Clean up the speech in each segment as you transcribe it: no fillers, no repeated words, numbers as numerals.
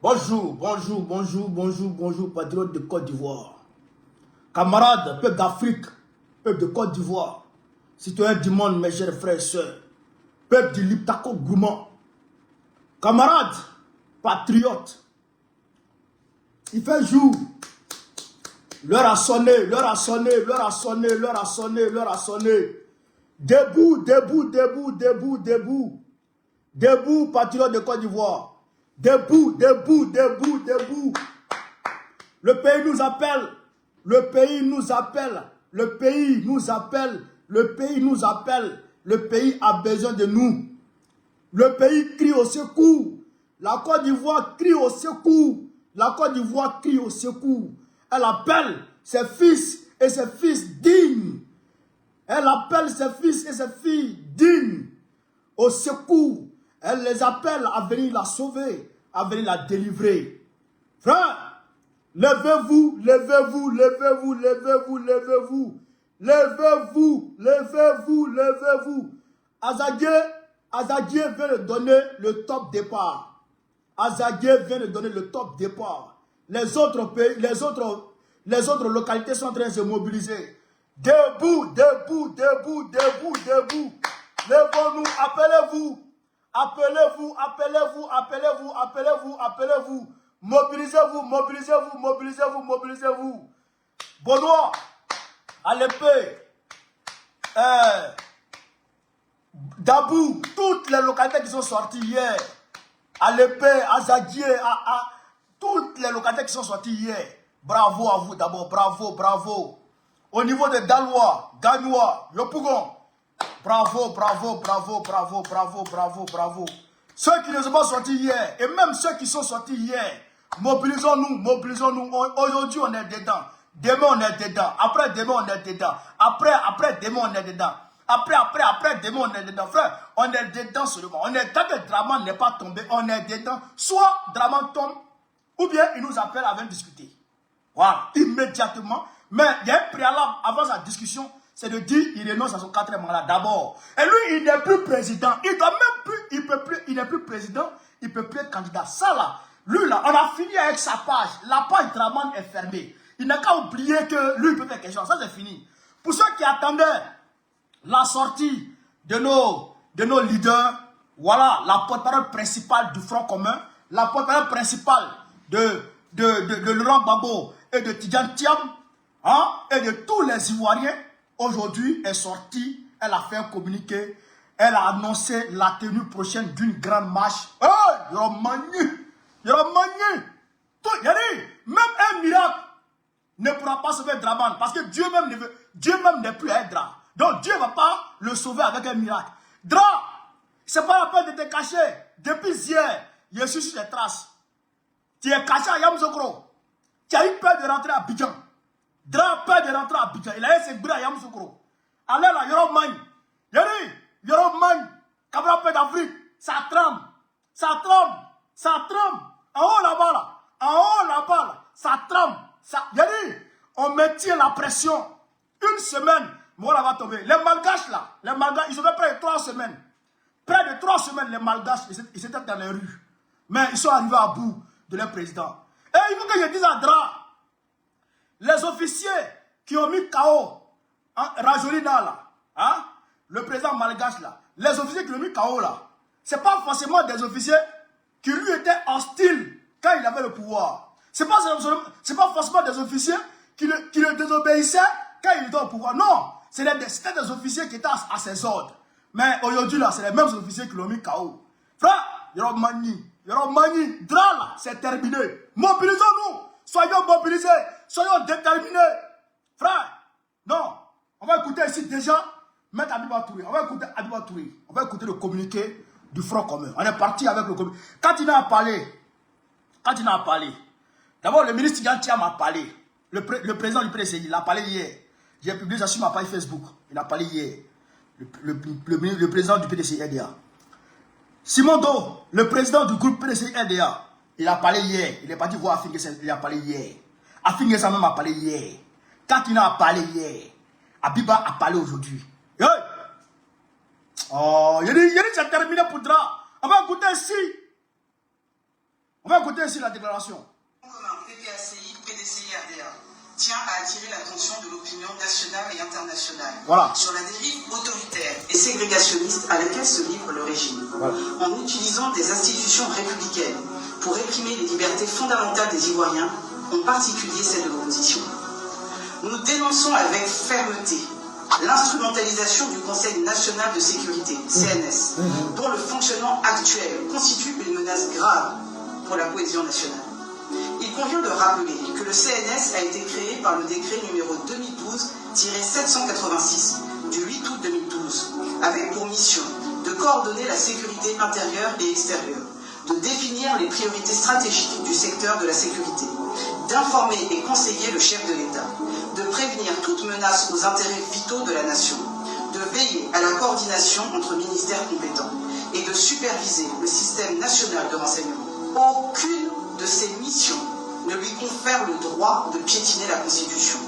Bonjour, bonjour, bonjour, bonjour, bonjour, patriotes de Côte d'Ivoire. Camarades, peuple d'Afrique, peuple de Côte d'Ivoire, citoyens du monde, mes chers frères et sœurs, peuple du Liptako Gourmand, camarades, patriotes, il fait jour, l'heure a sonné, l'heure a sonné, l'heure a sonné, l'heure a sonné, l'heure a sonné. Debout, debout, debout, debout, debout, debout, patriotes de Côte d'Ivoire. Debout, debout, debout, debout. Le pays nous appelle. Le pays nous appelle. Le pays nous appelle. Le pays nous appelle. Le pays a besoin de nous. Le pays crie au secours. La Côte d'Ivoire crie au secours. La Côte d'Ivoire crie au secours. Elle appelle ses fils et ses fils dignes. Elle appelle ses fils et ses filles dignes au secours. Elle les appelle à venir la sauver, à venir la délivrer. Frère, levez-vous, levez-vous, levez-vous, levez-vous, levez-vous. Levez-vous, levez-vous, levez-vous. Azadie vient de donner le top départ. Azadie vient de donner le top départ. Les autres pays, les autres localités sont en train de se mobiliser. Debout, debout, debout, debout, debout. Levons-nous, appelez-vous. Appelez-vous, appelez-vous, appelez-vous, appelez-vous, appelez-vous. Mobilisez-vous, mobilisez-vous, mobilisez-vous, mobilisez-vous. Benoît, à l'épée, Dabou, toutes les localités qui sont sorties hier, à l'épée, à Zadier, toutes les localités qui sont sorties hier. Bravo à vous d'abord, bravo, bravo. Au niveau de Dalois, Gagnois, Yopougon, bravo, bravo, bravo, bravo, bravo, bravo, bravo. Ceux qui ne sont pas sortis hier, et même ceux qui sont sortis hier, mobilisons-nous, mobilisons-nous. Aujourd'hui, on est dedans. Demain, on est dedans. Après, demain, on est dedans. Après, demain, on est dedans. Après, demain, on est dedans. Frère, on est dedans seulement. On est, tant que Draman n'est pas tombé, on est dedans. Soit Draman tombe, ou bien il nous appelle avant de discuter. Voilà, immédiatement. Mais il y a un préalable avant sa discussion, c'est de dire qu'il renonce à son 4e mandat d'abord. Et lui, il n'est plus président. Il doit même plus, il n'est plus président, il ne peut plus être candidat. Ça là, lui là, on a fini avec sa page. La page Draman est fermée. Il n'a qu'à oublier que lui, il peut faire quelque chose. Ça, c'est fini. Pour ceux qui attendaient la sortie de nos leaders, voilà, la porte-parole principale du Front commun, la porte-parole principale de Laurent Gbagbo et de Tidjane Thiam, hein, et de tous les Ivoiriens, aujourd'hui est sortie, elle a fait un communiqué, elle a annoncé la tenue prochaine d'une grande marche. Oh, il y aura manu, il y aura manu. Il y a dit, même un miracle ne pourra pas sauver Draman, parce que Dieu même n'est plus un drap. Donc Dieu ne va pas le sauver avec un miracle. Dra, c'est pas la peine de te cacher. Depuis hier, je suis sur les traces. Tu es caché à Yamoussoukro. Tu as eu peur de rentrer à Abidjan. Dra, peur de rentrer à Abidjan. Il a eu ses bras à Yamoussoukro. Allez là, Yoro Magne. Yori, Yoro Magne. Cabra Père d'Afrique. Ça tremble. Ça tremble. Ça tremble. En haut là-bas là. En haut là-bas là. Ça tremble. Yori, on maintient la pression. Une semaine, voilà va tomber. Les Malgaches là, les Malgaches, ils ont fait près de 3 semaines. Près de 3 semaines, les Malgaches, ils étaient dans les rues. Mais ils sont arrivés à bout de leur président. Et il faut que je dise à Dra, les officiers qui ont mis KO, hein, Rajolina là, hein, le président malgache là, les officiers qui ont mis KO là, c'est pas forcément des officiers qui lui étaient hostiles quand il avait le pouvoir. C'est pas forcément des officiers qui le désobéissaient quand il était au pouvoir. Non, c'était des officiers qui étaient à ses ordres. Mais aujourd'hui là, c'est les mêmes officiers qui l'ont mis KO. Frère, Yoromani, Dra là, c'est terminé. Mobilisons-nous, soyons mobilisés, soyons déterminés. Frère, non, on va écouter ici déjà, Maître Abiba Touré. On va écouter Abiba Touré. On va écouter le communiqué du Front commun. On est parti avec le communiqué. Quand il a parlé, d'abord le ministre Tidjane Thiam a parlé. Le président du PDCI, il a parlé hier. J'ai publié ça sur ma page Facebook. Il a parlé hier. Le président du PDCI LDA. Simon Do, le président du groupe PDCI LDA, il a parlé hier. Il est parti voir Afinguessa, il a parlé hier. Afinguessa même a parlé hier. Katina a parlé hier. Abiba a parlé aujourd'hui. Hey! Oh, il a dit c'est terminé pour Dra. On va écouter ici. va écouter ici la déclaration. PPACI, PDCI, RDA tient à attirer l'attention de l'opinion nationale et internationale sur la dérive autoritaire et ségrégationniste à laquelle se livre le régime, en utilisant des institutions républicaines pour réprimer les libertés fondamentales des Ivoiriens, en particulier celles de l'opposition. Nous dénonçons avec fermeté l'instrumentalisation du Conseil national de sécurité, CNS, dont le fonctionnement actuel constitue une menace grave pour la cohésion nationale. Il convient de rappeler que le CNS a été créé par le décret numéro 2012-786 du 8 août 2012, avec pour mission de coordonner la sécurité intérieure et extérieure, de définir les priorités stratégiques du secteur de la sécurité, d'informer et conseiller le chef de l'État, de prévenir toute menace aux intérêts vitaux de la nation, de veiller à la coordination entre ministères compétents et de superviser le système national de renseignement. Aucune de ces missions ne lui confère le droit de piétiner la Constitution,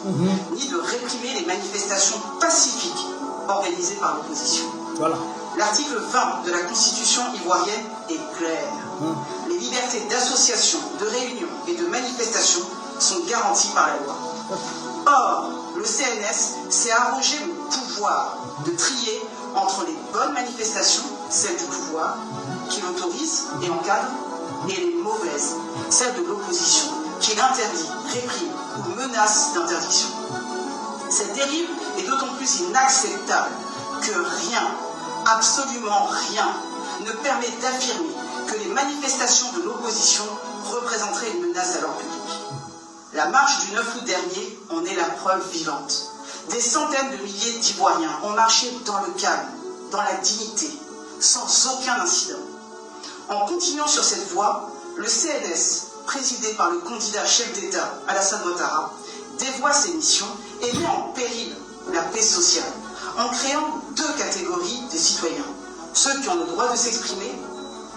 ni de réprimer les manifestations pacifiques organisées par l'opposition. L'article 20 de la Constitution ivoirienne est clair. Les libertés d'association, de réunion et de manifestation sont garanties par la loi. Or, le CNS s'est arrogé le pouvoir de trier entre les bonnes manifestations, celles du pouvoir, qui l'autorisent et encadrent, et les mauvaises, celles de l'opposition, qui l'interdit, réprime ou menace d'interdiction. Cette dérive est d'autant plus inacceptable que rien, absolument rien, ne permet d'affirmer que les manifestations de l'opposition représenteraient une menace à l'ordre public. La marche du 9 août dernier en est la preuve vivante. Des centaines de milliers d'Ivoiriens ont marché dans le calme, dans la dignité, sans aucun incident. En continuant sur cette voie, le CNS, présidé par le candidat chef d'État Alassane Ouattara, dévoie ses missions et met en péril la paix sociale, en créant deux catégories de citoyens, ceux qui ont le droit de s'exprimer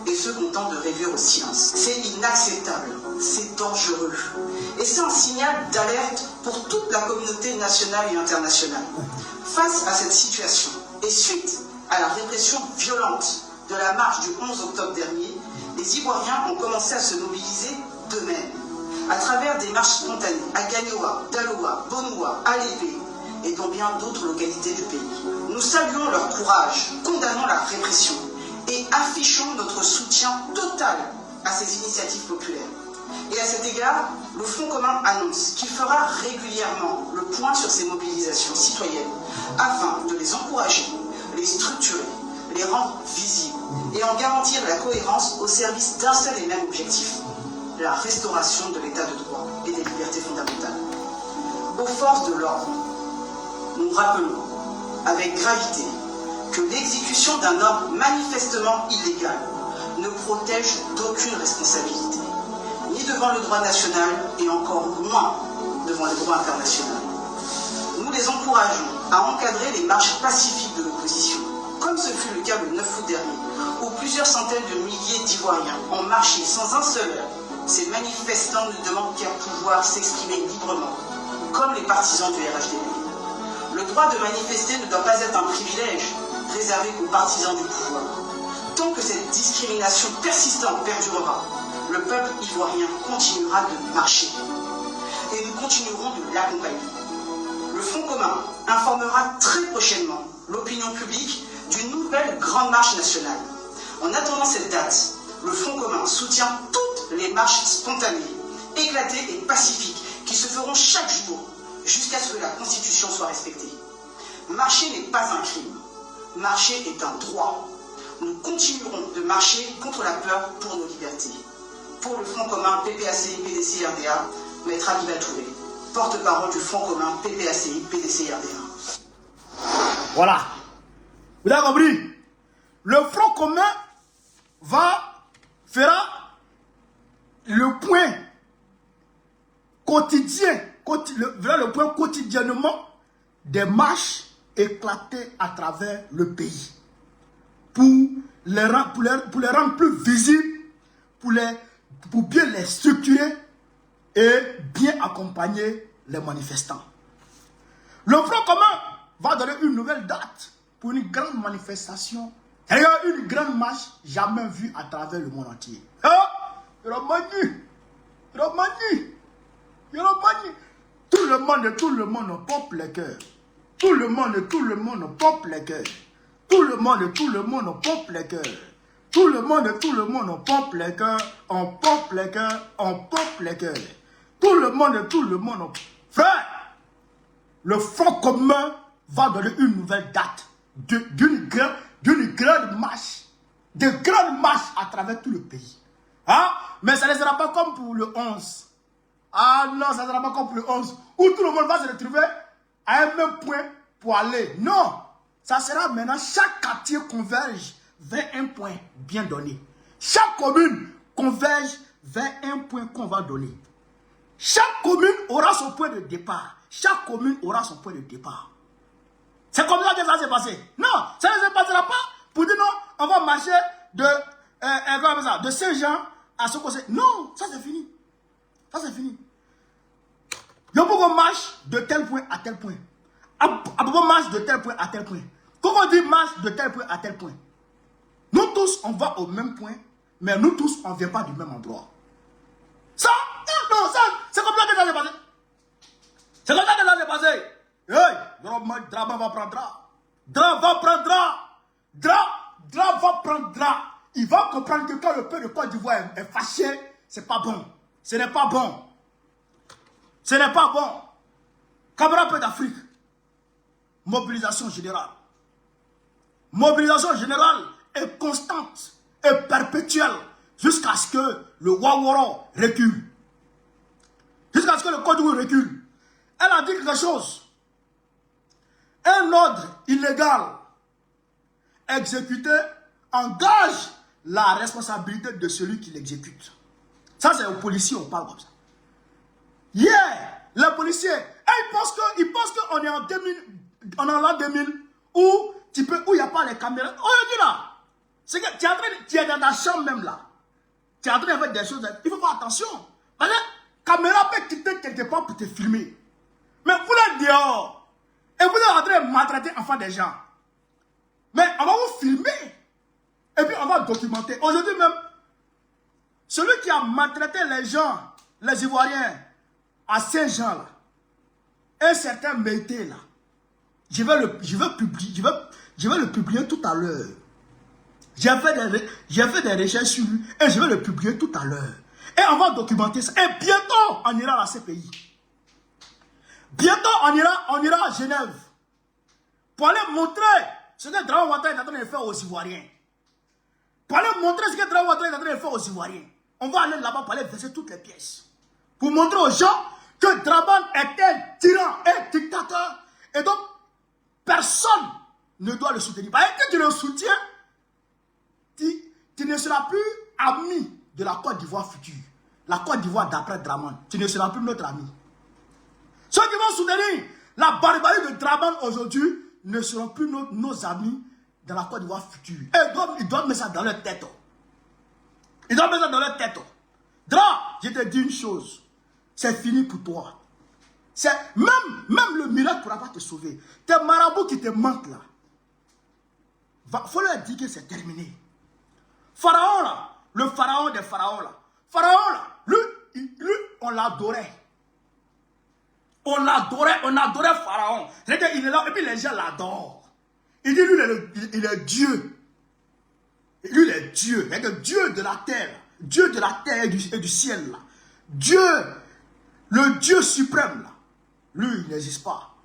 et ceux qu'on tente de réduire au silence. C'est inacceptable, c'est dangereux, et c'est un signal d'alerte pour toute la communauté nationale et internationale. Face à cette situation, et suite à la répression violente de la marche du 11 octobre dernier, les Ivoiriens ont commencé à se mobiliser d'eux-mêmes, à travers des marches spontanées à Gagnoa, Daloa, Bonoua, Alébé et dans bien d'autres localités du pays. Nous saluons leur courage, condamnons la répression et affichons notre soutien total à ces initiatives populaires. Et à cet égard, le Front commun annonce qu'il fera régulièrement le point sur ces mobilisations citoyennes afin de les encourager, les structurer, les rendre visibles et en garantir la cohérence au service d'un seul et même objectif, la restauration de l'état de droit et des libertés fondamentales. Aux forces de l'ordre, nous rappelons avec gravité que l'exécution d'un ordre manifestement illégal ne protège d'aucune responsabilité, ni devant le droit national et encore moins devant le droit international. Nous les encourageons à encadrer les marches pacifiques de l'opposition, comme ce fut le cas le 9 août dernier, où plusieurs centaines de milliers d'Ivoiriens ont marché sans un seul heure. Ces manifestants ne demandent qu'à pouvoir s'exprimer librement, comme les partisans du RHDP. Le droit de manifester ne doit pas être un privilège réservé aux partisans du pouvoir. Tant que cette discrimination persistante perdurera, le peuple ivoirien continuera de marcher. Et nous continuerons de l'accompagner. Le Front commun informera très prochainement l'opinion publique d'une nouvelle grande marche nationale. En attendant cette date, le Front commun soutient toutes les marches spontanées, éclatées et pacifiques qui se feront chaque jour jusqu'à ce que la Constitution soit respectée. Marcher n'est pas un crime. Marcher est un droit. Nous continuerons de marcher contre la peur pour nos libertés. Pour le Front commun PPACI, PDCI, RDA, Maître Habiba Touré, porte-parole du Front commun PPACI, PDCI, RDA. Voilà. Vous avez compris? Le Front commun fera le point quotidien, le point quotidiennement des marches éclatées à travers le pays pour les rendre plus visibles, pour bien les structurer et bien accompagner les manifestants. Le Front commun va donner une nouvelle date pour une grande manifestation, une grande marche jamais vue à travers le monde entier. Yoromani. Yoromani. Yoromani. Tout le monde pompe les cœurs. Tout le monde pompe les cœurs. Tout le monde pompe les cœurs. Tout le monde pompe les cœurs. On pompe les cœurs. On pompe les cœurs. Tout le monde. Frère, le Front commun va donner une nouvelle date d'une grande marche. De grandes marches à travers tout le pays. Hein? Mais ça ne sera pas comme pour le 11. Ah non, ça ne sera pas comme pour le 11. Où tout le monde va se retrouver à un même point pour aller. Non, ça sera maintenant, chaque quartier converge vers un point bien donné. Chaque commune converge vers un point qu'on va donner. Chaque commune aura son point de départ. Chaque commune aura son point de départ. C'est comme ça que ça s'est passé. Non, ça ne se passera pas pour dire non, on va marcher de Saint-Jean à ce conseil. Non, ça c'est fini. Ça c'est fini. Il y a beaucoup de marche de tel point à tel point. Beaucoup marche de tel point à tel point. Comment on dit marche de tel point à tel point? Nous tous, on va au même point, mais nous tous, on ne vient pas du même endroit. Ça, non, ça, c'est comme ça que ça s'est passé. C'est comme ça que ça s'est passé. Hey, Draban va prendre drap. Drap va prendre drap. Drap va prendre drap. Il va comprendre que quand le peuple de Côte d'Ivoire est fâché, c'est pas bon. Ce n'est pas bon. Ce n'est pas bon. Camarades peu d'Afrique. Mobilisation générale. Mobilisation générale est constante et perpétuelle jusqu'à ce que le Waworo recule. Jusqu'à ce que le Côte d'Ivoire recule. Elle a dit quelque chose. Un ordre illégal exécuté engage la responsabilité de celui qui l'exécute. Ça, c'est aux policiers, on parle comme ça. Hier, les policiers, ils pensent qu'on est en 2000, on est en l'an 2000 où il n'y a pas les caméras. Aujourd'hui là, c'est que tu es dans ta chambre même là. Tu es en train de faire des choses. Il faut faire attention. Parce que la caméra peut quitter quelque part pour te filmer. Mais vous êtes dehors. Et vous êtes en train de maltraiter enfants des gens. Mais on va vous filmer. Et puis on va documenter. Aujourd'hui même, celui qui a maltraité les gens, les Ivoiriens, à Saint-Jean là, un certain Mété là, je vais le publier tout à l'heure. J'ai fait des recherches sur lui et je vais le publier tout à l'heure. Et on va documenter ça. Et bientôt, on ira à la CPI. Bientôt, on ira à Genève. Pour aller montrer ce que Draban Ouattara est en train de faire aux Ivoiriens. Pour aller montrer ce que Draban Ouattara est en train de faire aux Ivoiriens. On va aller là-bas pour aller verser toutes les pièces. Pour montrer aux gens que Draban est un tyran, un dictateur. Et donc, personne ne doit le soutenir. Parce que tu le soutiens, tu ne seras plus ami de la Côte d'Ivoire future. La Côte d'Ivoire d'après Draman. Tu ne seras plus notre ami. Ceux qui vont soutenir la barbarie de Draban aujourd'hui ne seront plus nos amis dans la Côte d'Ivoire future. Et ils doivent mettre ça dans leur tête. Ils doivent mettre ça dans leur tête. Dra, je te dis une chose. C'est fini pour toi. Même le miracle ne pourra pas te sauver. Tes marabouts qui te mentent là. Il faut leur dire que c'est terminé. Pharaon là, le pharaon des pharaons là. Pharaon là, lui on l'adorait. On adorait Pharaon. C'est-à-dire qu'il est là et puis les gens l'adorent. Il dit lui il est Dieu. Lui il est Dieu. C'est-à-dire Dieu de la terre. Dieu de la terre et du ciel là. Dieu, le Dieu suprême là. Lui il n'existe pas.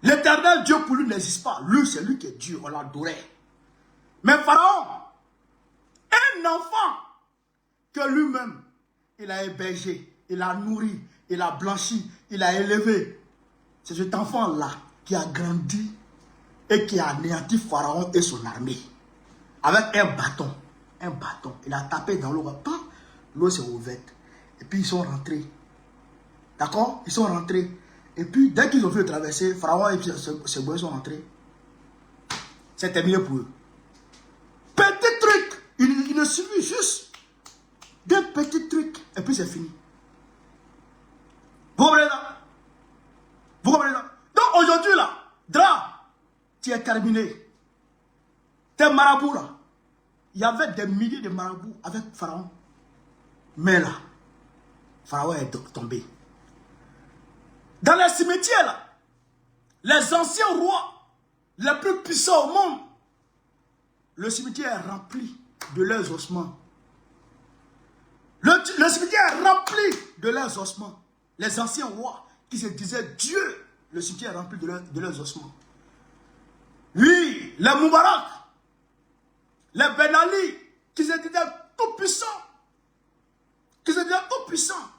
L'éternel Dieu pour lui n'existe pas. Lui c'est lui qui est Dieu. On l'adorait. Mais Pharaon, un enfant que lui-même, il a hébergé, il a nourri, il a blanchi, il a élevé. C'est cet enfant-là qui a grandi et qui a anéanti Pharaon et son armée. Avec un bâton. Un bâton. Il a tapé dans l'eau. L'eau s'est ouverte. Et puis ils sont rentrés. D'accord? Ils sont rentrés. Et puis dès qu'ils ont vu le traverser, Pharaon et ses boys sont rentrés. C'est terminé pour eux. Petit truc. Il ne suffit juste d'un petit truc. Et puis c'est fini. Vous comprenez ça? Vous comprenez ça? Donc aujourd'hui là, Dra, tu es terminé. Tes marabouts là, il y avait des milliers de marabouts avec Pharaon. Mais là, Pharaon est tombé. Dans les cimetières, là, les anciens rois les plus puissants au monde, le cimetière est rempli de leurs ossements. Le cimetière est rempli de leurs ossements. Les anciens rois qui se disaient Dieu, le cimetière est rempli de leurs ossements. Oui, les Moubarak, les Ben Ali, qui se disaient tout puissants,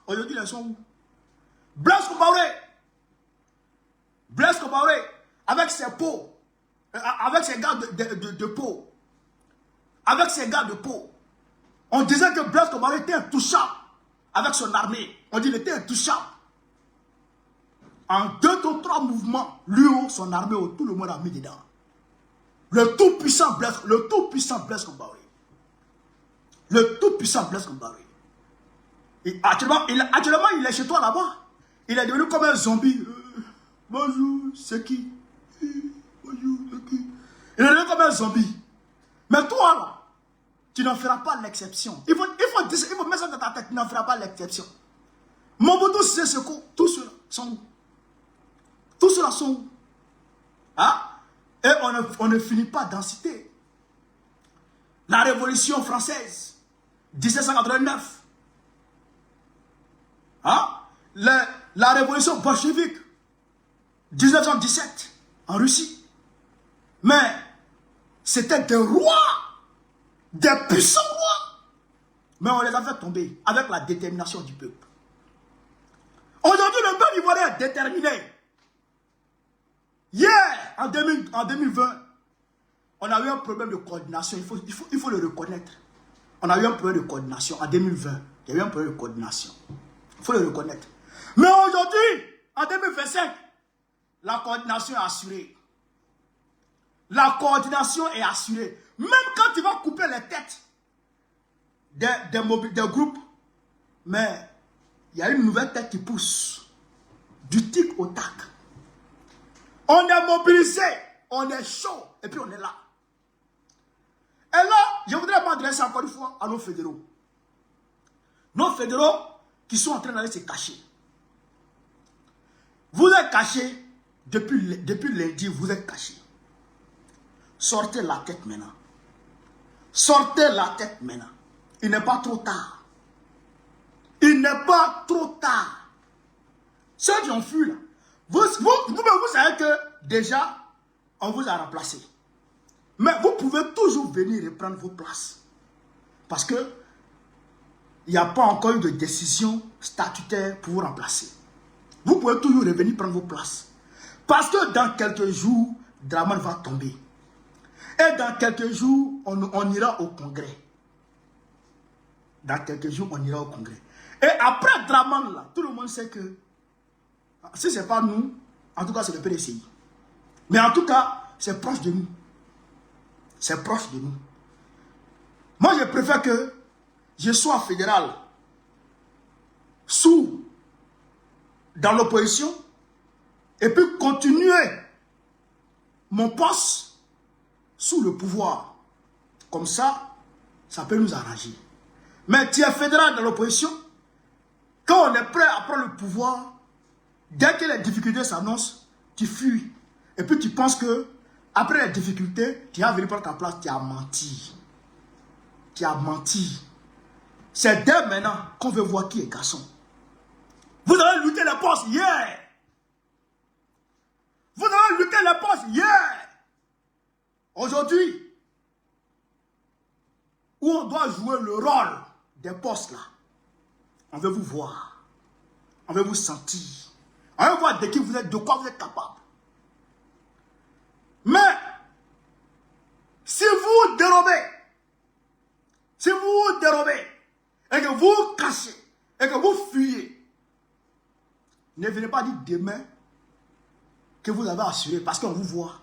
aujourd'hui ils sont où? Blaise Compaoré, avec ses peaux, avec ses gars de peau, on disait que Blaise Compaoré était intouchable avec son armée. On dit qu'il était intouchable. En 2 ou 3 mouvements, lui ou son armée, tout le monde a mis dedans. Le tout-puissant Blaise Compaoré. Et actuellement, il est chez toi là-bas. Il est devenu comme un zombie. Bonjour, c'est qui? Bonjour, c'est qui? Il est devenu comme un zombie. Mais toi, là, tu n'en feras pas l'exception. Il faut mettre ça dans ta tête, tu n'en feras pas l'exception. Mobutu Sese Seko, tous ceux-là sont où? Tous ceux-là sont où? Hein? Et on ne finit pas d'en citer. La Révolution française, 1789. Hein? La Révolution bolchevique, 1917, en Russie. Mais c'était des rois, des puissants rois. Mais on les a fait tomber avec la détermination du peuple. Aujourd'hui, le peuple ivoirien est déterminé. Hier, en 2020, on a eu un problème de coordination. Il faut le reconnaître. On a eu un problème de coordination en 2020. Il y a eu un problème de coordination. Il faut le reconnaître. Mais aujourd'hui, en 2025, la coordination est assurée. La coordination est assurée. Même quand tu vas couper les têtes des groupes, mais il y a une nouvelle tête qui pousse. Du tic au tac. On est mobilisé, on est chaud, et puis on est là. Et là, je voudrais m'adresser encore une fois à nos fédéraux. Nos fédéraux qui sont en train d'aller se cacher. Vous êtes cachés, depuis lundi, vous êtes cachés. Sortez la tête maintenant. Sortez la tête maintenant. Il n'est pas trop tard. Il n'est pas trop tard. Ceux qui ont fui là, vous savez que déjà, on vous a remplacé. Mais vous pouvez toujours venir reprendre vos places. Parce que il n'y a pas encore eu de décision statutaire pour vous remplacer. Vous pouvez toujours revenir prendre vos places. Parce que dans quelques jours, Dramane va tomber. Et dans quelques jours, on ira au congrès. Dans quelques jours, on ira au congrès. Et après Dramane, là, tout le monde sait que si ce n'est pas nous, en tout cas, c'est le PDCI. Mais en tout cas, c'est proche de nous. C'est proche de nous. Moi, je préfère que je sois fédéral dans l'opposition et puis continuer mon poste sous le pouvoir. Comme ça, ça peut nous arranger. Mais tu es fédéral dans l'opposition, quand on est prêt à prendre le pouvoir, dès que les difficultés s'annoncent, tu fuis. Et puis tu penses que après les difficultés, tu vas venir prendre ta place. Tu as menti. Tu as menti. C'est dès maintenant qu'on veut voir qui est garçon. Vous avez lutté les postes hier. Vous avez lutté les postes hier. Aujourd'hui, où on doit jouer le rôle des postes là, on veut vous voir. On veut vous sentir. On veut voir de qui vous êtes, de quoi vous êtes capable. Mais, si vous dérobez, et que vous cachez, et que vous fuyez, ne venez pas dire demain que vous avez assuré, parce qu'on vous voit.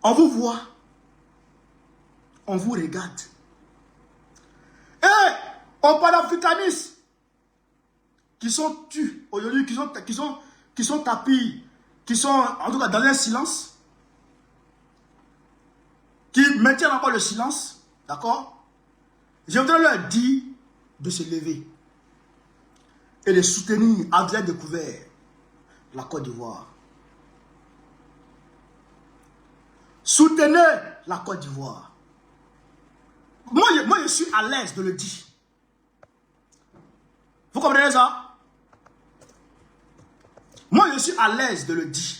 On vous voit. On vous regarde. Et aux panafricanistes qui sont tués aujourd'hui, qui sont tapis, qui sont en tout cas dans un silence, qui maintiennent encore le silence, d'accord? Je voudrais leur dire de se lever et de soutenir à bien découvert la Côte d'Ivoire. Soutenez la Côte d'Ivoire. Moi, je suis à l'aise de le dire. Vous comprenez ça? Moi, je suis à l'aise de le dire.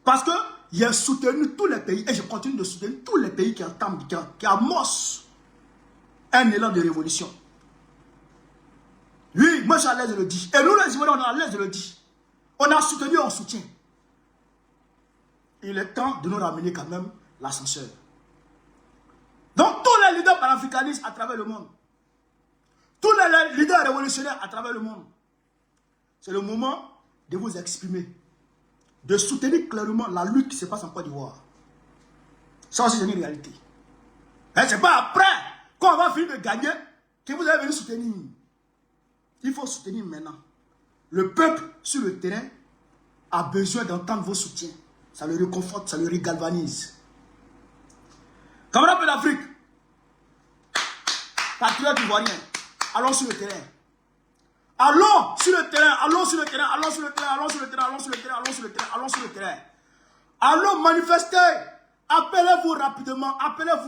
Parce que j'ai soutenu tous les pays et je continue de soutenir tous les pays qui amorcent un élan de révolution. Oui, moi, je suis à l'aise de le dire. Et nous, les Ivoiriens, on est à l'aise de le dire. On a soutenu, on soutient. Il est temps de nous ramener quand même l'ascenseur. Donc, tous les leaders panafricanistes à travers le monde, tous les leaders révolutionnaires à travers le monde, c'est le moment de vous exprimer, de soutenir clairement la lutte qui se passe en Côte d'Ivoire. Ça aussi, c'est une réalité. Ce n'est pas après, quand on va finir de gagner, que vous allez venir soutenir. Il faut soutenir maintenant. Le peuple sur le terrain a besoin d'entendre vos soutiens. Ça le réconforte, ça le régalvanise. Camarades d'Afrique, patriotes ivoiriens, allons sur le terrain. Allons sur le terrain, allons sur le terrain, allons sur le terrain, allons sur le terrain, allons sur le terrain, allons sur le terrain, allons sur le terrain. Allons manifester. Appelez-vous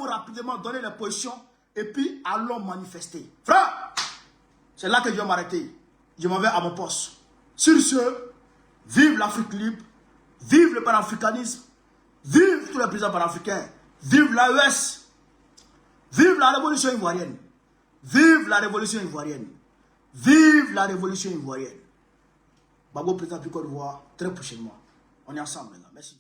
rapidement, donnez les positions et puis allons manifester. Frère, c'est là que je vais m'arrêter. Je m'en vais à mon poste. Sur ce, vive l'Afrique libre, vive le panafricanisme, vive tous les présidents panafricains, vive l'AES, vive la révolution ivoirienne, vive la révolution ivoirienne, vive la révolution ivoirienne. Babo président du Côte d'Ivoire, très prochainement. On est ensemble maintenant. Merci.